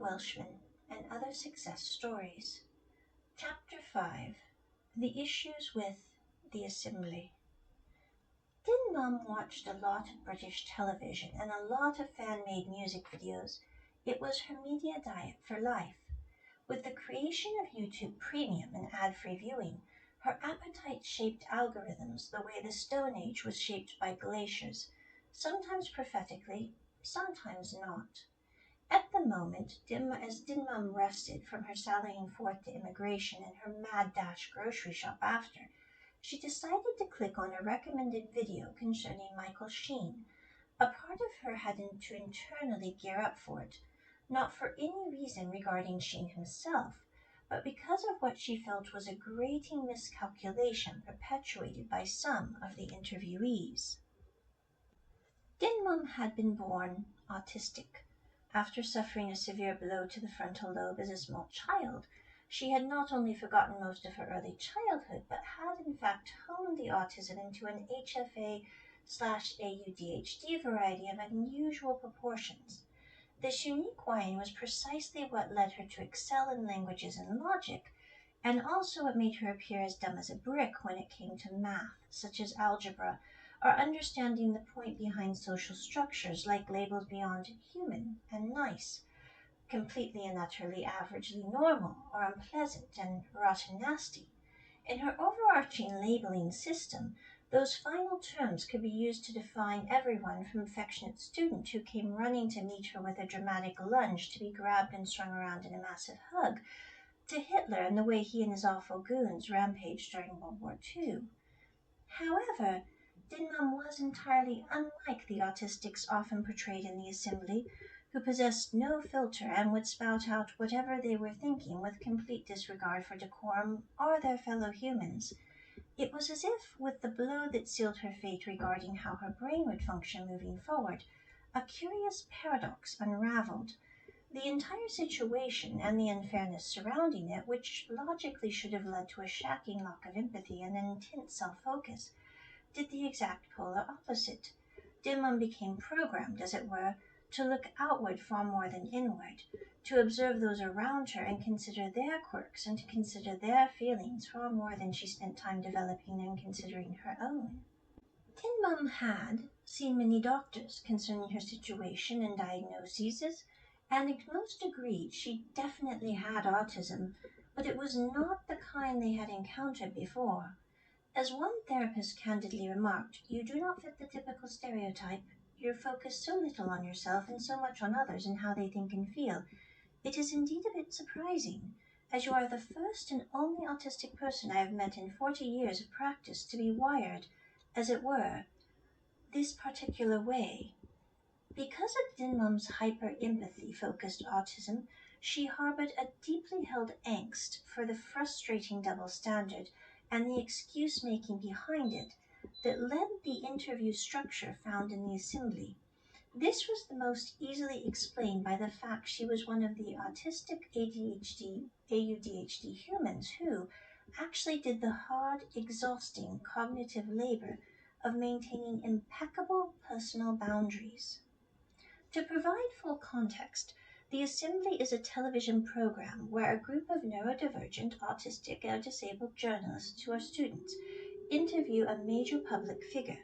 Welshman and Other Success Stories. Chapter 5. The Issues with the Assembly. Din Mum watched a lot of British television and a lot of fan-made music videos. It was her media diet for life. With the creation of YouTube Premium and ad-free viewing, her appetite-shaped algorithms the way the Stone Age was shaped by glaciers, sometimes prophetically, sometimes not. At the moment, as Din Mum rested from her sallying forth to immigration and her mad dash grocery shop after, she decided to click on a recommended video concerning Michael Sheen. A part of her had to internally gear up for it, not for any reason regarding Sheen himself, but because of what she felt was a grating miscalculation perpetuated by some of the interviewees. Din Mum had been born autistic. After suffering a severe blow to the frontal lobe as a small child, she had not only forgotten most of her early childhood, but had in fact honed the autism into an HFA/AUDHD variety of unusual proportions. This unique wine was precisely what led her to excel in languages and logic, and also what made her appear as dumb as a brick when it came to math, such as algebra, or understanding the point behind social structures like labels beyond human and nice, completely and utterly averagely normal, or unpleasant and rotten nasty. In her overarching labeling system, those final terms could be used to define everyone from affectionate student who came running to meet her with a dramatic lunge to be grabbed and strung around in a massive hug, to Hitler and the way he and his awful goons rampaged during World War II. However, Din Mum was entirely unlike the autistics often portrayed in the assembly, who possessed no filter and would spout out whatever they were thinking with complete disregard for decorum or their fellow humans. It was as if, with the blow that sealed her fate regarding how her brain would function moving forward, a curious paradox unraveled. The entire situation and the unfairness surrounding it, which logically should have led to a shocking lack of empathy and an intense self-focus, did the exact polar opposite. Din Mum became programmed, as it were, to look outward far more than inward, to observe those around her and consider their quirks and to consider their feelings far more than she spent time developing and considering her own. Din Mum had seen many doctors concerning her situation and diagnoses, and most agreed she definitely had autism, but it was not the kind they had encountered before. As one therapist candidly remarked, "You do not fit the typical stereotype. You focus so little on yourself and so much on others and how they think and feel. It is indeed a bit surprising, as you are the first and only autistic person I have met in 40 years of practice to be wired, as it were, this particular way." Because of Din Mum's hyper-empathy-focused autism, she harbored a deeply held angst for the frustrating double standard and the excuse-making behind it that led the interview structure found in the assembly. This was the most easily explained by the fact she was one of the autistic AUDHD humans who actually did the hard, exhausting cognitive labor of maintaining impeccable personal boundaries. To provide full context, the Assembly is a television program where a group of neurodivergent, autistic, or disabled journalists who are students interview a major public figure.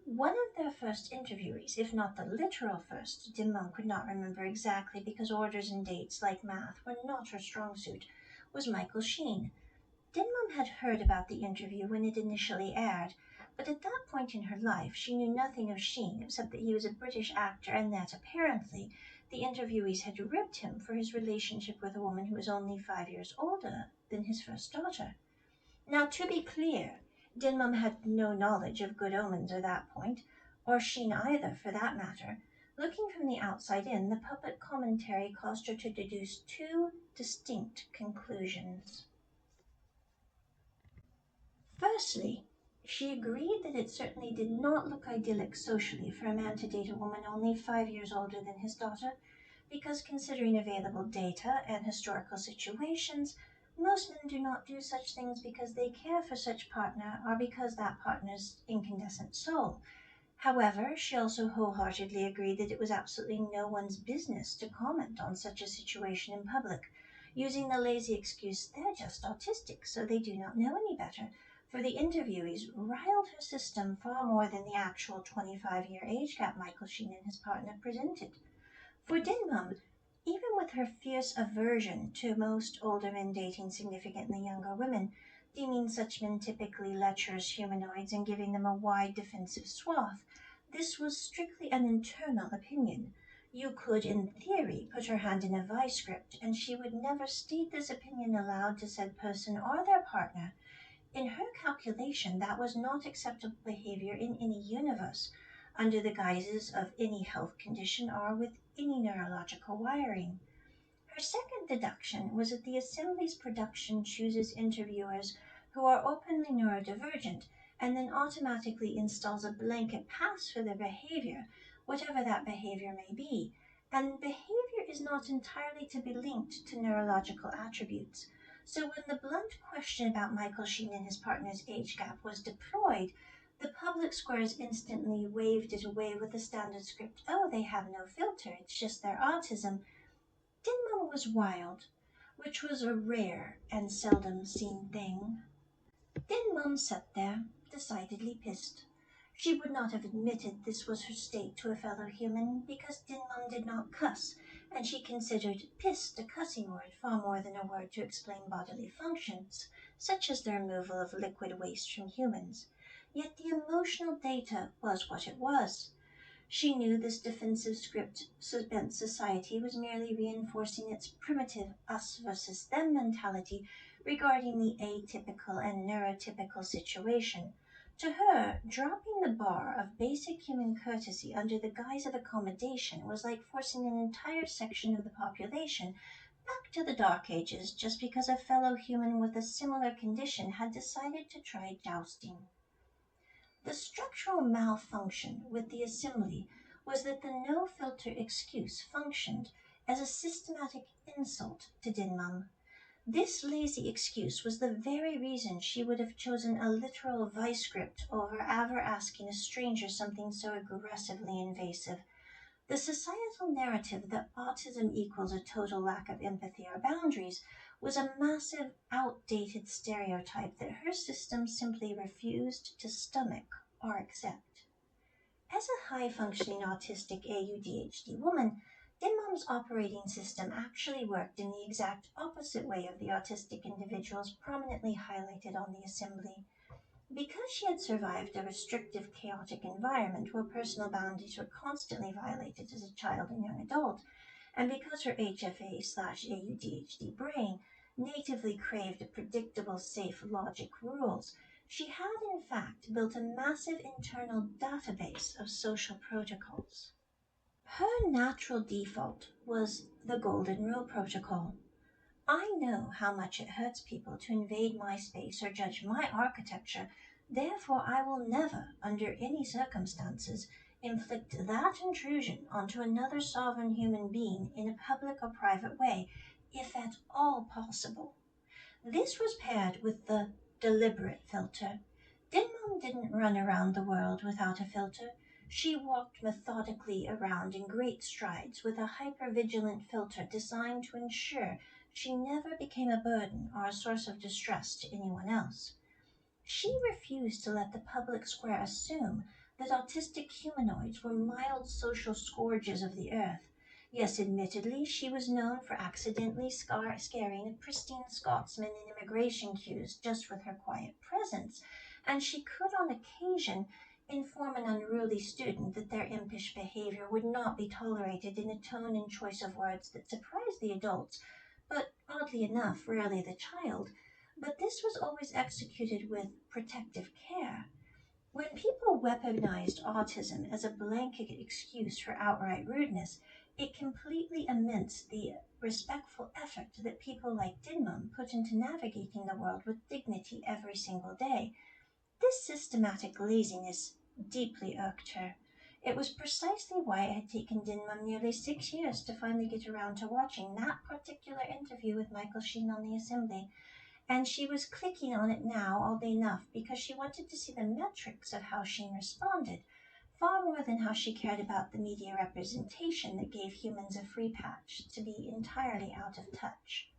One of their first interviewees, if not the literal first, Din Mum could not remember exactly because orders and dates, like math, were not her strong suit, was Michael Sheen. Din Mum had heard about the interview when it initially aired, but at that point in her life she knew nothing of Sheen except that he was a British actor and that, apparently, the interviewees had ribbed him for his relationship with a woman who was only 5 years older than his first daughter. Now, to be clear, Din Mum had no knowledge of Good Omens at that point, or Sheen either, for that matter. Looking from the outside in, the public commentary caused her to deduce two distinct conclusions. Firstly, she agreed that it certainly did not look idyllic socially for a man to date a woman only 5 years older than his daughter, because considering available data and historical situations, most men do not do such things because they care for such partner or because that partner's incandescent soul. However, she also wholeheartedly agreed that it was absolutely no one's business to comment on such a situation in public, using the lazy excuse they're just autistic, so they do not know any better, for the interviewees riled her system far more than the actual 25-year age gap Michael Sheen and his partner presented. For Dinmum, even with her fierce aversion to most older men dating significantly younger women, deeming such men typically lecherous humanoids and giving them a wide defensive swath, this was strictly an internal opinion. You could, in theory, put her hand in a vice script, and she would never state this opinion aloud to said person or their partner. In her calculation, that was not acceptable behavior in any universe, under the guises of any health condition or with any neurological wiring. Her second deduction was that the Assembly's production chooses interviewers who are openly neurodivergent and then automatically installs a blanket pass for their behavior, whatever that behavior may be. And behavior is not entirely to be linked to neurological attributes. So when the blunt question about Michael Sheen and his partner's age gap was deployed, the public squares instantly waved it away with the standard script, oh, they have no filter, it's just their autism. Dinmum was wild, which was a rare and seldom seen thing. Dinmum sat there, decidedly pissed. She would not have admitted this was her state to a fellow human, because Dinmum did not cuss, and she considered pissed a cussing word far more than a word to explain bodily functions, such as the removal of liquid waste from humans. Yet the emotional data was what it was. She knew this defensive script spent society was merely reinforcing its primitive us versus them mentality regarding the atypical and neurotypical situation. To her, dropping the bar of basic human courtesy under the guise of accommodation was like forcing an entire section of the population back to the Dark Ages just because a fellow human with a similar condition had decided to try jousting. The structural malfunction with the Assembly was that the no-filter excuse functioned as a systematic insult to Dinmum. This lazy excuse was the very reason she would have chosen a literal vice script over ever asking a stranger something so aggressively invasive. The societal narrative that autism equals a total lack of empathy or boundaries was a massive, outdated stereotype that her system simply refused to stomach or accept. As a high-functioning autistic AUDHD woman, Dinmum's operating system actually worked in the exact opposite way of the autistic individuals prominently highlighted on the Assembly. Because she had survived a restrictive, chaotic environment where personal boundaries were constantly violated as a child and young adult, and because her HFA/AUDHD brain natively craved predictable, safe logic rules, she had in fact built a massive internal database of social protocols. Her natural default was the Golden Rule Protocol. I know how much it hurts people to invade my space or judge my architecture. Therefore, I will never, under any circumstances, inflict that intrusion onto another sovereign human being in a public or private way, if at all possible. This was paired with the deliberate filter. Dinmum didn't run around the world without a filter. She walked methodically around in great strides with a hyper-vigilant filter designed to ensure she never became a burden or a source of distress to anyone else. She refused to let the public square assume that autistic humanoids were mild social scourges of the earth. Yes, admittedly, she was known for accidentally scaring a pristine Scotsman in immigration queues just with her quiet presence, and she could on occasion inform an unruly student that their impish behavior would not be tolerated in a tone and choice of words that surprised the adults, but oddly enough, rarely the child. But this was always executed with protective care. When people weaponized autism as a blanket excuse for outright rudeness, it completely immense the respectful effort that people like Dinmum put into navigating the world with dignity every single day. This systematic laziness deeply irked her. It was precisely why it had taken Dinmum nearly 6 years to finally get around to watching that particular interview with Michael Sheen on the Assembly, and she was clicking on it now all day enough because she wanted to see the metrics of how Sheen responded. far more than how she cared about the media representation that gave humans a free patch to be entirely out of touch.